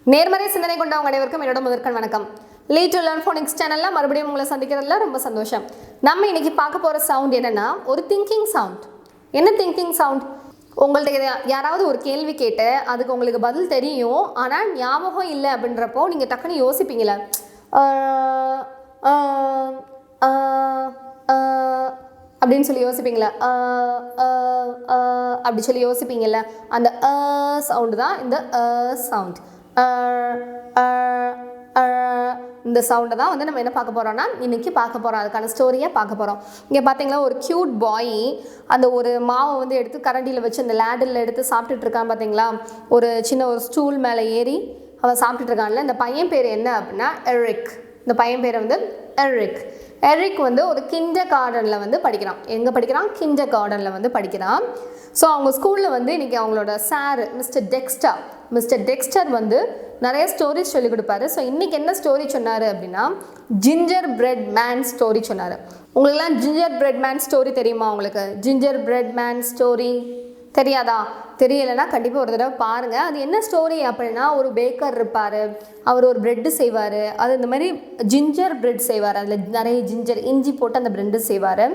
நேர்மறை சிந்தனை கொண்ட அவங்க அனைவருக்கும் என்னோட முதற்கண் வணக்கம். லீட் டு லேர்ன் ஃபோனிக்ஸ் சேனல்ல மறுபடியும் உங்களை சந்திக்கிறதுல ரொம்ப சந்தோஷம். நம்ம இன்னைக்கு பார்க்க போற சவுண்ட் என்னன்னா ஒரு திங்கிங் சவுண்ட். என்ன திங்கிங் சவுண்ட்? உங்கள்ட்ட யாராவது ஒரு கேள்வி கேட்டு அதுக்கு உங்களுக்கு பதில் தெரியும், ஆனால் ஞாபகம் இல்லை அப்படின்றப்போ நீங்கள் டக்குன்னு யோசிப்பீங்களா? அப்படின்னு சொல்லி யோசிப்பீங்களா? அப்படி சொல்லி யோசிப்பீங்கள்ல, அந்த சவுண்டு தான் இந்த சவுண்ட். இந்த சவுண்டை தான் வந்து நம்ம என்ன பார்க்க போகிறோம்னா இன்றைக்கி பார்க்க போகிறோம். அதுக்கான ஸ்டோரியை பார்க்க போகிறோம். இங்கே பார்த்தீங்களா, ஒரு க்யூட் பாய் அந்த ஒரு மாவை வந்து எடுத்து கரண்டியில் வச்சு அந்த லேடரில் எடுத்து சாப்பிட்டுட்டு இருக்கான். பார்த்தீங்களா, ஒரு சின்ன ஒரு ஸ்டூல் மேலே ஏறி அவன் சாப்பிட்டுட்டு இருக்கான்ல. இந்த பையன் பேர் என்ன அப்படின்னா எரிக். இந்த பையன் பேர் வந்து எரிக். எரிக் வந்து ஒரு கிண்டர் கார்டனில் வந்து படிக்கிறான். எங்கே படிக்கிறான்? கிண்டர் கார்டனில் வந்து படிக்கிறான். ஸோ அவங்க ஸ்கூலில் வந்து இன்றைக்கி அவங்களோட சார் மிஸ்டர் டெக்ஸ்டர் வந்து நிறைய ஸ்டோரிஸ் சொல்லிக் கொடுப்பாரு. ஸோ இன்றைக்கி என்ன ஸ்டோரி சொன்னார் அப்படின்னா ஜிஞ்சர் பிரெட் மேன் ஸ்டோரி சொன்னார். உங்களுக்குலாம் ஜிஞ்சர் பிரெட் மேன் ஸ்டோரி தெரியுமா? உங்களுக்கு ஜிஞ்சர் பிரெட் மேன் ஸ்டோரி தெரியாதா? தெரியலைன்னா கண்டிப்பாக ஒரு தடவை பாருங்கள். அது என்ன ஸ்டோரி அப்படின்னா, ஒரு பேக்கர் இருப்பார், அவர் ஒரு ப்ரெட்டு செய்வார். அது இந்த மாதிரி ஜிஞ்சர் பிரெட் செய்வார். அதில் நிறைய ஜிஞ்சர் இஞ்சி போட்டு அந்த ப்ரெட்டு செய்வார்.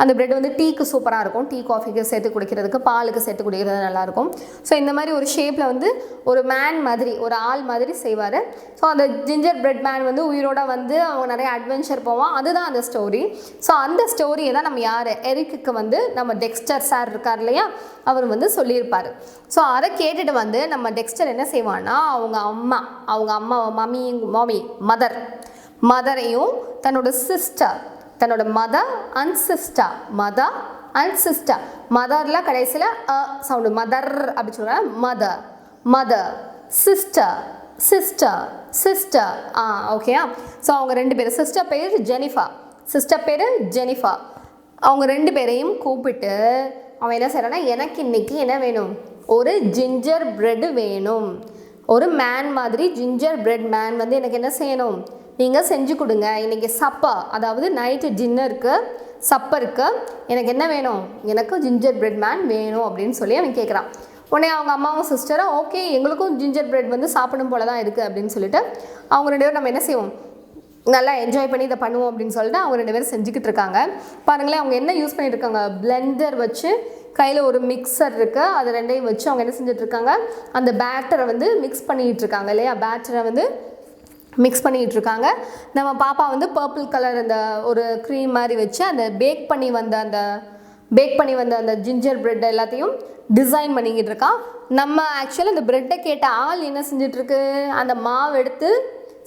அந்த ப்ரெட் வந்து டீக்கு சூப்பராக இருக்கும். டீ காஃபிக்கு சேர்த்து குடிக்கிறதுக்கு, பாலுக்கு சேர்த்து குடிக்கிறது நல்லாயிருக்கும். ஸோ இந்த மாதிரி ஒரு ஷேப்பில் வந்து ஒரு மேன் மாதிரி, ஒரு ஆள் மாதிரி செய்வார். ஸோ அந்த ஜிஞ்சர் பிரெட் மேன் வந்து உயிரோட வந்து அவங்க நிறைய அட்வென்ச்சர் போவான். அதுதான் அந்த ஸ்டோரி. ஸோ அந்த ஸ்டோரியை தான் நம்ம யார் எரிக்கு வந்து நம்ம டெக்ஸ்டர் சார் இருக்கார் இல்லையா, அவர் வந்து சொல்லியிருப்பார். ஸோ அதை கேட்டுட்டு வந்து நம்ம டெக்ஸ்டர் என்ன செய்வான்னா அவங்க அம்மா மாமி மதரையும் தன்னோட சிஸ்டர், தன்னோட மதர் அண்ட் சிஸ்டர் மதரில் கடைசியில் சவுண்டு மதர் அப்படி சொல்கிறாங்க. மதர் சிஸ்டர் ஓகேயா. ஸோ அவங்க ரெண்டு பேரும், சிஸ்டர் பேர் ஜெனிஃபா. அவங்க ரெண்டு பேரையும் கூப்பிட்டு அவன் என்ன செய்கிறான்னா, எனக்கு இன்னைக்கு என்ன வேணும்? ஒரு ஜிஞ்சர் பிரெட் வேணும். ஒரு மேன் மாதிரி ஜிஞ்சர் பிரெட் மேன் வந்து எனக்கு என்ன செய்யணும்? நீங்கள் செஞ்சு கொடுங்க. இன்றைக்கி சப்பர், அதாவது நைட்டு டின்னருக்கு சப்பருக்கு எனக்கு என்ன வேணும்? எனக்கு ஜிஞ்சர் பிரெட் மேன் வேணும் அப்படின்னு சொல்லி அவன் கேட்குறான். உடனே அவங்க அம்மாவும் சிஸ்டரும் ஓகே, எங்களுக்கும் ஜிஞ்சர் பிரெட் வந்து சாப்பிடும் போல தான் இருக்குது அப்படின்னு சொல்லிட்டு அவங்க ரெண்டு பேரும் நம்ம என்ன செய்வோம், நல்லா என்ஜாய் பண்ணி இதை பண்ணுவோம் அப்படின்னு சொல்லிட்டு அவங்க ரெண்டு பேரும் செஞ்சுக்கிட்டு இருக்காங்க. பாருங்களேன், அவங்க என்ன யூஸ் பண்ணிட்டு இருக்காங்க? பிளெண்டர் வச்சு, கையில் ஒரு மிக்சர் இருக்குது, அது ரெண்டையும் வச்சு அவங்க என்ன செஞ்சிட்ருக்காங்க? அந்த பேட்டரை வந்து மிக்ஸ் பண்ணிகிட்டு இருக்காங்க இல்லையா, பேட்டரை வந்து மிக்ஸ் பண்ணிகிட்டு இருக்காங்க. நம்ம பாப்பா வந்து பர்பிள் கலர் அந்த ஒரு க்ரீம் மாதிரி வச்சு அந்த பேக் பண்ணி வந்த அந்த ஜிஞ்சர் பிரெட் எல்லாத்தையும் டிசைன் பண்ணிக்கிட்டு இருக்கான். நம்ம ஆக்சுவலாக அந்த ப்ரெட்டை கேட்ட ஆள் என்ன செஞ்சிட்ருக்கு? அந்த மாவு எடுத்து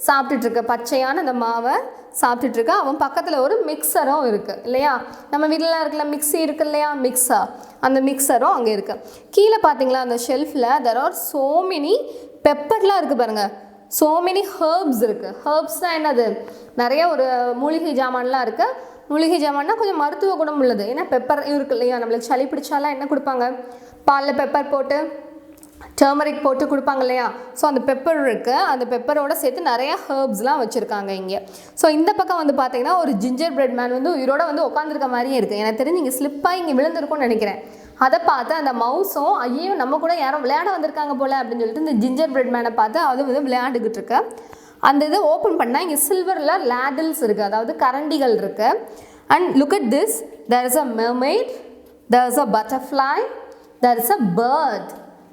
சாப்பிட்டுட்ருக்க, பச்சையான அந்த மாவை சாப்பிட்டுட்ருக்க. அவன் பக்கத்தில் ஒரு மிக்சரும் இருக்குது இல்லையா, நம்ம வீட்டிலலாம் இருக்குல்ல மிக்ஸி இருக்குது இல்லையா, அந்த மிக்சரும் அங்கே இருக்குது. கீழே பார்த்தீங்களா அந்த ஷெல்ஃபில் தெர் ஆர் சோ மெனி பெப்பர்லாம் இருக்குது பாருங்கள். ஸோ மெனி ஹர்ப்ஸ் இருக்குது. ஹர்ப்ஸ்னால் என்னது? நிறைய ஒரு மூலிகை ஜாமான்லாம் இருக்குது. மூலிகை ஜாமான்னா கொஞ்சம் மருத்துவ குணம் உள்ளது. ஏன்னா பெப்பர் இருக்குது இல்லையா, நம்மளுக்கு சளி பிடிச்சாலாம் என்ன கொடுப்பாங்க? பாலில் பெப்பர் போட்டு, டர்மரிக் போட்டு கொடுப்பாங்க இல்லையா. ஸோ அந்த பெப்பர் இருக்குது. அந்த பெப்பரோட சேர்த்து நிறையா ஹர்ப்ஸ்லாம் வச்சுருக்காங்க இங்கே. ஸோ இந்த பக்கம் வந்து பார்த்தீங்கன்னா ஒரு ஜிஞ்சர் பிரெட் மேன் வந்து உயிரோட வந்து உட்காந்துருக்க மாதிரியே இருக்குது. எனக்கு தெரிஞ்சு இங்கே ஸ்லிப்பாக இங்கே விழுந்திருக்கும்னு நினைக்கிறேன். அதை பார்த்து அந்த மவுஸும் ஐயோ நம்ம கூட யாரும் விளையாட வந்திருக்காங்க போல் அப்படின்னு சொல்லிட்டு இந்த ஜிஞ்சர் பிரெட் மேனை பார்த்து அது வந்து விளையாண்டுக்கிட்டு இருக்கு. அந்த இதை ஓப்பன் பண்ணால் இங்கே சில்வரில் லேடில்ஸ் இருக்குது, அதாவது கரண்டிகள் இருக்குது. And look at this, there is a mermaid, there is a butterfly, there is a bird.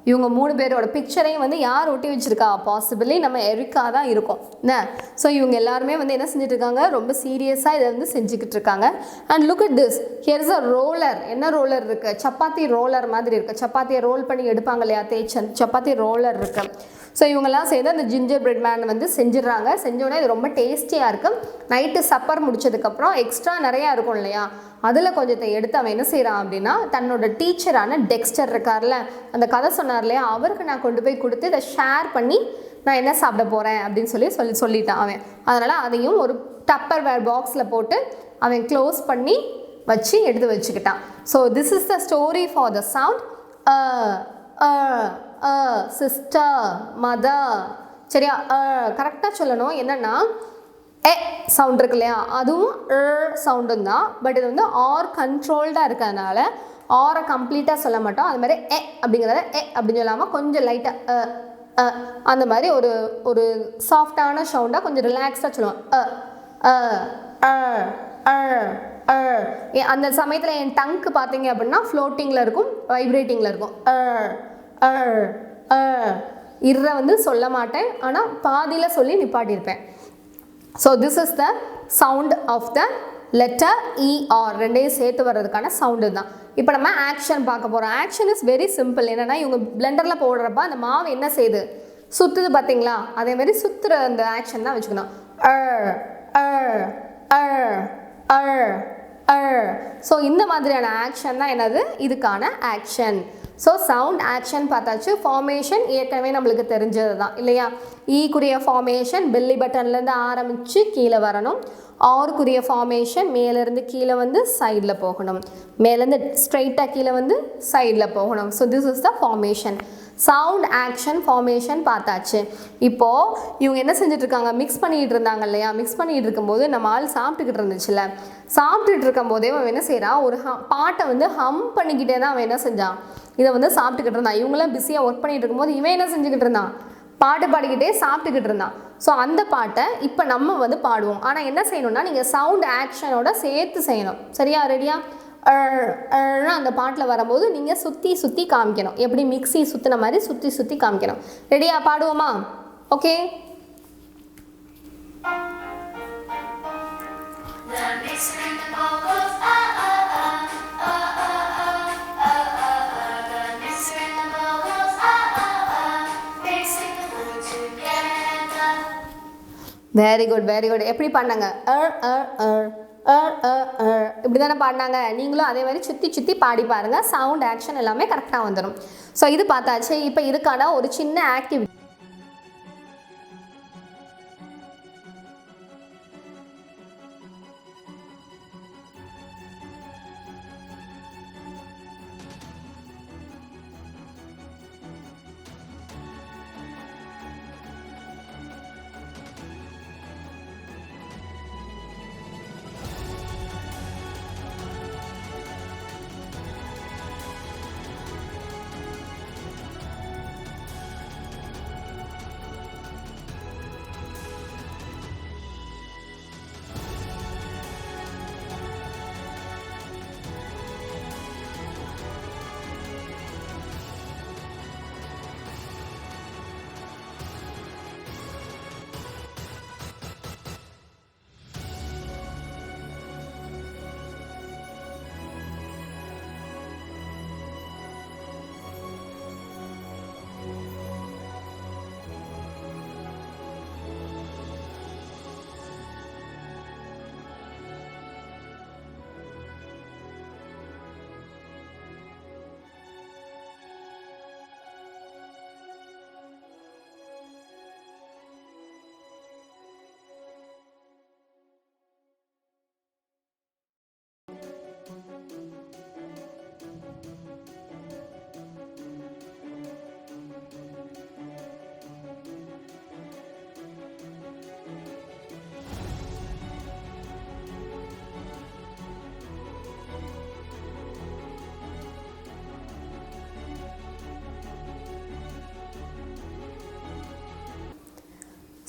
இவங்க மூணு பேரோட பிக்சரையும் வந்து யார் ஒட்டி வச்சுருக்கா? பாசிபிளி நம்ம எரிக்கா தான் இருக்கும் என்ன. ஸோ இவங்க எல்லாருமே வந்து என்ன செஞ்சுட்டு இருக்காங்க? ரொம்ப சீரியஸாக இதை வந்து செஞ்சுக்கிட்டு இருக்காங்க. And look at this, here is a roller. என்ன ரோலர் இருக்குது? சப்பாத்தி ரோலர் மாதிரி இருக்குது. சப்பாத்தியை ரோல் பண்ணி எடுப்பாங்க இல்லையா, தேய்ச்சன் சப்பாத்தி ரோலர் இருக்குது. ஸோ இவங்கெல்லாம் சேர்ந்து அந்த ஜிஞ்சர் பிரெட் மேன் வந்து செஞ்சிடறாங்க. செஞ்சோடனே இது ரொம்ப டேஸ்டியாக இருக்குது. நைட்டு சப்பர் முடிச்சதுக்கப்புறம் எக்ஸ்ட்ரா நிறையா இருக்கும் இல்லையா, அதில் கொஞ்சத்தை எடுத்து அவன் என்ன செய்கிறான் அப்படின்னா தன்னோட டீச்சரான டெக்ஸ்டர் இருக்கார்ல, அந்த கதை சொன்னார் இல்லையா, அவருக்கு நான் கொண்டு போய் கொடுத்து இதை ஷேர் பண்ணி நான் என்ன சாப்பிட போகிறேன் அப்படின்னு சொல்லிட்டான் அவன். அதனால் அதையும் ஒரு டப்பர் வேர் பாக்ஸில் போட்டு அவன் க்ளோஸ் பண்ணி வச்சு எடுத்து வச்சுக்கிட்டான். So this is the story for the sound sister mother. சரியா? கரெக்டாக சொல்லணும். என்னென்னா சவுண்ட் இருக்கு இல்லையா, அதுவும் சவுண்டும் தான். பட் இது வந்து ஆர் கண்ட்ரோல்டாக இருக்கிறதுனால ஆரை கம்ப்ளீட்டாக சொல்ல மாட்டோம். அது மாதிரி அப்படிங்கிறத அப்படின்னு சொல்லாமல் கொஞ்சம் லைட்டாக அந்த மாதிரி ஒரு ஒரு சாஃப்டான சவுண்டாக கொஞ்சம் ரிலாக்ஸாக சொல்லுவோம். அந்த சமயத்தில் என் டங்க்கு பார்த்தீங்க அப்படின்னா ஃப்ளோட்டிங்கில் இருக்கும், வைப்ரேட்டிங்கில் இருக்கும். இர்ற வந்து சொல்ல மாட்டேன், ஆனால் பாதியில் சொல்லி நிப்பாட்டியிருப்பேன். So this is the sound of the letter ER. ரெண்டையும் சேர்த்து வர்றதுக்கான சவுண்டு தான். இப்போ நம்ம ஆக்ஷன் பார்க்க போகிறோம். Action is very simple. என்னென்னா இவங்க பிளெண்டரில் போடுறப்ப அந்த மாவு என்ன செய்யுது, சுற்றுது பார்த்தீங்களா, அதேமாதிரி சுற்றுற அந்த ஆக்ஷன் தான் வச்சுக்கணும். ஸோ இந்த மாதிரியான ஆக்ஷன் தான் என்னது, இதுக்கான ஆக்ஷன். ஸோ சவுண்ட் ஆக்ஷன் பார்த்தாச்சு. ஃபார்மேஷன் ஏற்கனவே நம்மளுக்கு தெரிஞ்சது தான் இல்லையா. ஈக்குரிய ஃபார்மேஷன் பெல்லி பட்டன்லேருந்து ஆரம்பித்து கீழே வரணும். ஆருக்குரிய ஃபார்மேஷன் மேலேருந்து கீழே வந்து சைடில் போகணும், மேலேருந்து ஸ்ட்ரைட்டாக கீழே வந்து சைடில் போகணும். So this is the formation. Sound action formation பார்த்தாச்சு. இப்போது இவங்க என்ன செஞ்சிட்ருக்காங்க, மிக்ஸ் பண்ணிகிட்டு இருந்தாங்க இல்லையா. மிக்ஸ் பண்ணிகிட்டு இருக்கும்போது நம்ம ஆள் சாப்பிட்டுக்கிட்டு இருந்துச்சுல, சாப்பிட்டுட்டு இருக்கும் போதே அவன் என்ன செய்கிறான், ஒரு பாட்டை வந்து ஹம் பண்ணிக்கிட்டே தான் அவன் என்ன செஞ்சான், இதை வந்து சாப்பிட்டுக்கிட்டு இருந்தான். இவங்களாம் பிஸியாக ஒர்க் பண்ணிகிட்டு இருக்கும்போது இவன் என்ன செஞ்சுக்கிட்டு இருந்தான், பாட்டு பாடிக்கிட்டே சாப்பிட்டுக்கிட்டு இருந்தான். ஸோ அந்த பாட்டை இப்போ நம்ம வந்து பாடுவோம். ஆனால் என்ன செய்யணும்னா நீங்கள் சவுண்ட் ஆக்ஷனோட சேர்த்து செய்யணும். சரியா, ரெடியா? அந்த பாட்டில் வரும்போது நீங்கள் சுற்றி சுற்றி காமிக்கணும். எப்படி மிக்ஸி சுற்றின மாதிரி சுற்றி சுற்றி காமிக்கணும். ரெடியா, பாடுவோமா? Okay. Very good, very good. எப்படி பாடினாங்க, இப்படி தானே பாடினாங்க. நீங்களும் அதே மாதிரி சுற்றி சுற்றி பாடி பாருங்கள். சவுண்ட் ஆக்ஷன் எல்லாமே கரெக்டாக வந்துடும். ஸோ இது பார்த்தாச்சு. இப்போ இதுக்கான ஒரு சின்ன ஆக்டிவிட்டி.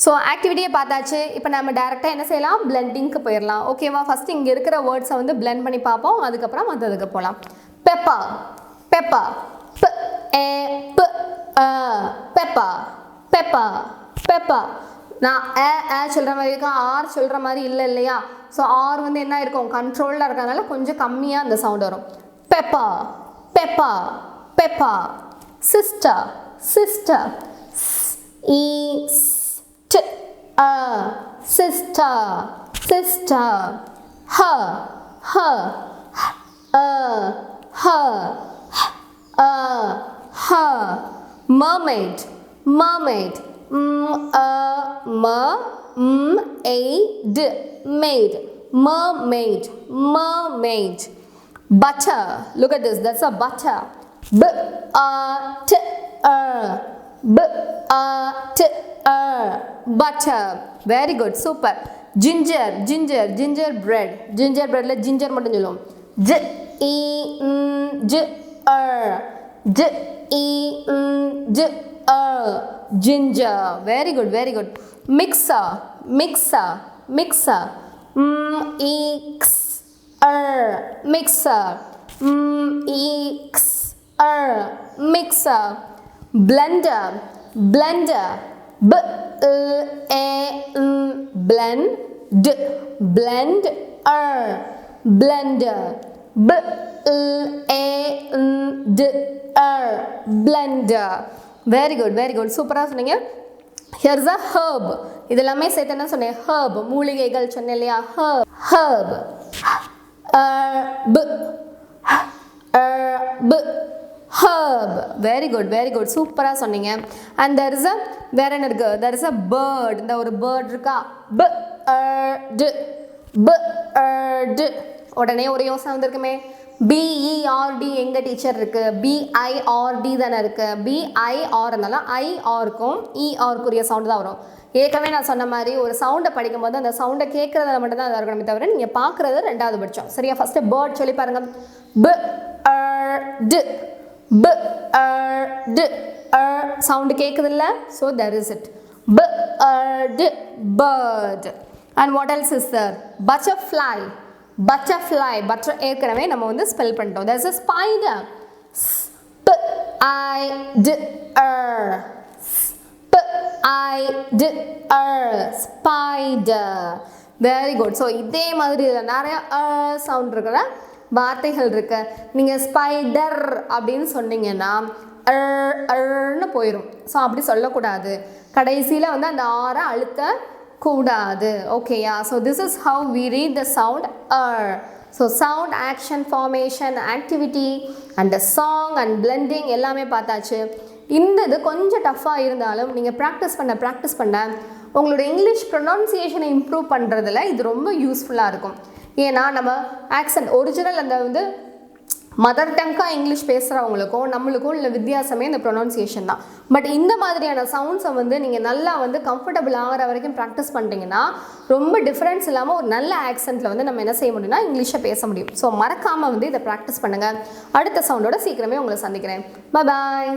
ஸோ ஆக்டிவிட்டியை பார்த்தாச்சு. இப்போ நம்ம டேரெக்டாக என்ன செய்யலாம், பிளெண்டிங்க்கு போயிடலாம். ஓகேவா? ஃபஸ்ட்டு இங்கே இருக்கிற வேர்ட்ஸை வந்து பிளெண்ட் பண்ணி பார்ப்போம், அதுக்கப்புறம் மற்றதுக்கு போகலாம். பெப்பா, பெப்பா, பெப்பா, பெப்பா, பெப்பா. நான் சொல்கிற மாதிரி இருக்கா, ஆர் சொல்கிற மாதிரி இல்லை இல்லையா. ஸோ ஆர் வந்து என்ன இருக்கும், கண்ட்ரோலில் இருக்கிறதுனால கொஞ்சம் கம்மியாக அந்த சவுண்ட் வரும். Peppa, Peppa, Peppa. Sister, sister, sister, sister. Her, her, her, her. Mermaid, mermaid. Maid, mermaid, mermaid. Butter, look at this, that's a butter. Butter. Very good, super. Ginger, ginger, gingerbread. Gingerbreadல ginger மட்டும் சொல்லுவோம். J-E-N-G-R. ginger. Very good, very good. Mixer, mixer, mixer. Mixer, mixer. Blender, blender. Blend, blend, blender. Blender. Very good, very good. Super. Here's a herb. இதெல்லாமே சேர்த்து என்ன சொன்னேன்? herb. மூலிகைகள் சொன்னேன் இல்லையா? herb. herb. Very good, very good. சூப்பரா சொன்னீங்க. And there is a வேற என்ன இருக்கு? There is a bird. இந்த ஒரு bird இருக்கா? bird. உடனே ஒரு யோசனை வந்திருக்குமே. BERD எங்க டீச்சர் இருக்கு? BIRD தானே இருக்கு. BIR இருந்தாலும் IRக்கும் ERக்குரிய சவுண்ட் தான் வரும். ஏற்கனவே நான் சொன்ன மாதிரி ஒரு சவுண்டை படிக்கும் போது அந்த சவுண்டை கேட்கறதுல மட்டும் தான் இருக்கணுமே தவிர நீங்கள் பார்க்குறது ரெண்டாவது பட்சம். சரியா? ஃபர்ஸ்ட் பேர்ட் சொல்லி பாருங்க. சவுண்டு கேட்குது இல்லை? So there is it. bird. And what else is there? Butterfly. Butterfly. Butter ஏற்கனவே நம்ம வந்து ஸ்பெல் பண்ணிட்டோம். There is a spider. Spider. Very good. So இதே மாதிரி இதில் நிறைய சவுண்ட் இருக்கிற வார்த்தைகள் இருக்கு. நீங்கள் ஸ்பைடர் அப்படின்னு சொன்னீங்கன்னா ன்னு போயிடும். ஸோ அப்படி சொல்லக்கூடாது. கடைசியில் வந்து அந்த ஆரை அழுத்த கூடாது. ஓகேயா? So this is how we read the sound so sound, action, formation, activity and song and blending எல்லாமே பார்த்தாச்சு. இந்த இது கொஞ்சம் டஃப்பாக இருந்தாலும் நீங்கள் ப்ராக்டிஸ் பண்ண உங்களோட இங்கிலீஷ் ப்ரொனவுன்சியேஷனை இம்ப்ரூவ் பண்ணுறதுல இது ரொம்ப யூஸ்ஃபுல்லாக இருக்கும். ஏன்னா நம்ம ஆக்சன்ட் ஒரிஜினல் அந்த வந்து மதர் டங்காக இங்கிலீஷ் பேசுகிறவங்களுக்கும் நம்மளுக்கும் உள்ள வித்தியாசமே இந்த ப்ரொனவுன்சியேஷன் தான். பட் இந்த மாதிரியான சவுண்ட்ஸை வந்து நீங்கள் நல்லா வந்து கம்ஃபர்டபுள் ஆகிற வரைக்கும் ப்ராக்டிஸ் பண்ணிட்டீங்கன்னா ரொம்ப டிஃப்ரென்ஸ் இல்லாமல் ஒரு நல்ல ஆக்சென்ட்டில் வந்து நம்ம என்ன செய்ய முடியும்னா இங்கிலீஷை பேச முடியும். ஸோ மறக்காமல் வந்து இதை ப்ராக்டிஸ் பண்ணுங்கள். அடுத்த சவுண்டோட சீக்கிரமே உங்களை சந்திக்கிறேன். பாய்.